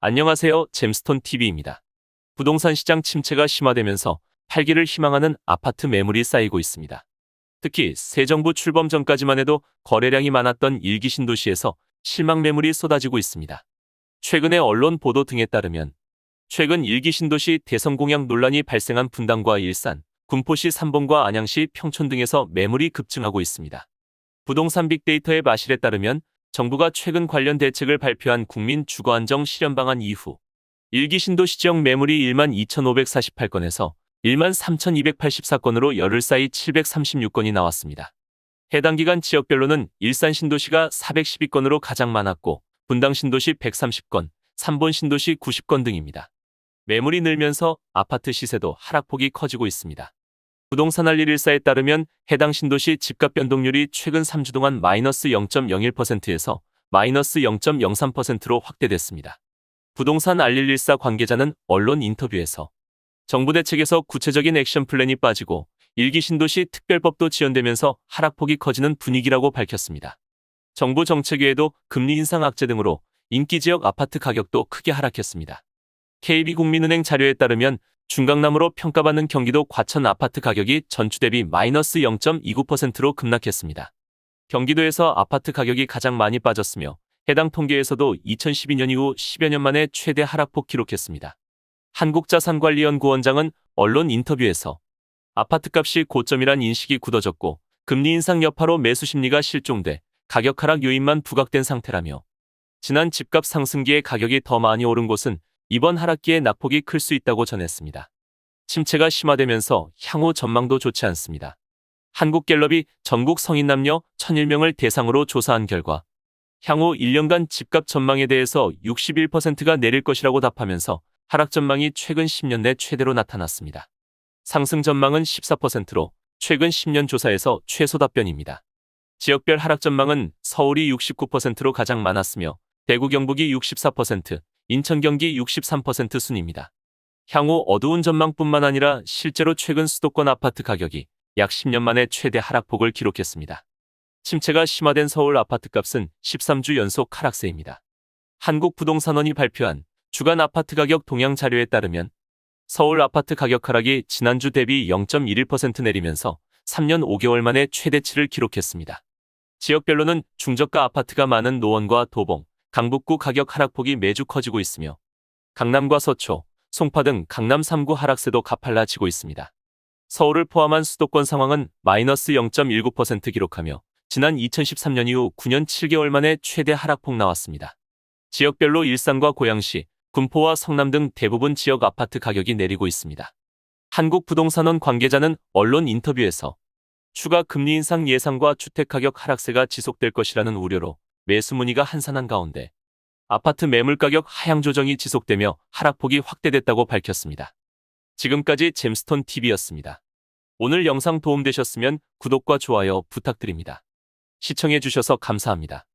안녕하세요. 잼스톤TV입니다. 부동산 시장 침체가 심화되면서 팔기를 희망하는 아파트 매물이 쌓이고 있습니다. 특히 새 정부 출범 전까지만 해도 거래량이 많았던 일기 신도시에서 실망 매물이 쏟아지고 있습니다. 최근의 언론 보도 등에 따르면 최근 일기 신도시 대선 공약 논란이 발생한 분당과 일산, 군포시 삼봉과 안양시 평촌 등에서 매물이 급증하고 있습니다. 부동산 빅데이터의 마실에 따르면 정부가 최근 관련 대책을 발표한 국민 주거안정 실현 방안 이후 일기 신도시 지역 매물이 12,548건에서 13,284건으로 열흘 사이 736건이 나왔습니다. 해당 기간 지역별로는 일산 신도시가 412건으로 가장 많았고 분당 신도시 130건, 삼본 신도시 90건 등입니다. 매물이 늘면서 아파트 시세도 하락폭이 커지고 있습니다. 부동산 알릴1사에 따르면 해당 신도시 집값 변동률이 최근 3주 동안 마이너스 0.01%에서 마이너스 0.03%로 확대됐습니다. 부동산 알릴1사 관계자는 언론 인터뷰에서 정부 대책에서 구체적인 액션 플랜이 빠지고 일기 신도시 특별법도 지연되면서 하락폭이 커지는 분위기라고 밝혔습니다. 정부 정책 외에도 금리 인상 악재 등으로 인기 지역 아파트 가격도 크게 하락했습니다. KB국민은행 자료에 따르면 중강남으로 평가받는 경기도 과천 아파트 가격이 전주 대비 마이너스 0.29%로 급락했습니다. 경기도에서 아파트 가격이 가장 많이 빠졌으며 해당 통계에서도 2012년 이후 10여 년 만에 최대 하락폭 기록했습니다. 한국자산관리연구원장은 언론 인터뷰에서 아파트값이 고점이란 인식이 굳어졌고 금리 인상 여파로 매수 심리가 실종돼 가격 하락 요인만 부각된 상태라며 지난 집값 상승기에 가격이 더 많이 오른 곳은 이번 하락기에 낙폭이 클 수 있다고 전했습니다. 침체가 심화되면서 향후 전망도 좋지 않습니다. 한국갤럽이 전국 성인 남녀 1,001명을 대상으로 조사한 결과 향후 1년간 집값 전망에 대해서 61%가 내릴 것이라고 답하면서 하락 전망이 최근 10년 내 최대로 나타났습니다. 상승 전망은 14%로 최근 10년 조사에서 최소 답변입니다. 지역별 하락 전망은 서울이 69%로 가장 많았으며 대구 경북이 64%, 인천 경기 63% 순입니다. 향후 어두운 전망뿐만 아니라 실제로 최근 수도권 아파트 가격이 약 10년 만에 최대 하락폭을 기록했습니다. 침체가 심화된 서울 아파트값은 13주 연속 하락세입니다. 한국부동산원이 발표한 주간 아파트 가격 동향 자료에 따르면 서울 아파트 가격 하락이 지난주 대비 0.11% 내리면서 3년 5개월 만에 최대치를 기록했습니다. 지역별로는 중저가 아파트가 많은 노원과 도봉, 강북구 가격 하락폭이 매주 커지고 있으며 강남과 서초, 송파 등 강남 3구 하락세도 가팔라지고 있습니다. 서울을 포함한 수도권 상황은 마이너스 0.19% 기록하며 지난 2013년 이후 9년 7개월 만에 최대 하락폭 나왔습니다. 지역별로 일산과 고양시, 군포와 성남 등 대부분 지역 아파트 가격이 내리고 있습니다. 한국부동산원 관계자는 언론 인터뷰에서 추가 금리 인상 예상과 주택가격 하락세가 지속될 것이라는 우려로 매수 문의가 한산한 가운데 아파트 매물 가격 하향 조정이 지속되며 하락폭이 확대됐다고 밝혔습니다. 지금까지 잼스톤TV였습니다. 오늘 영상 도움되셨으면 구독과 좋아요 부탁드립니다. 시청해주셔서 감사합니다.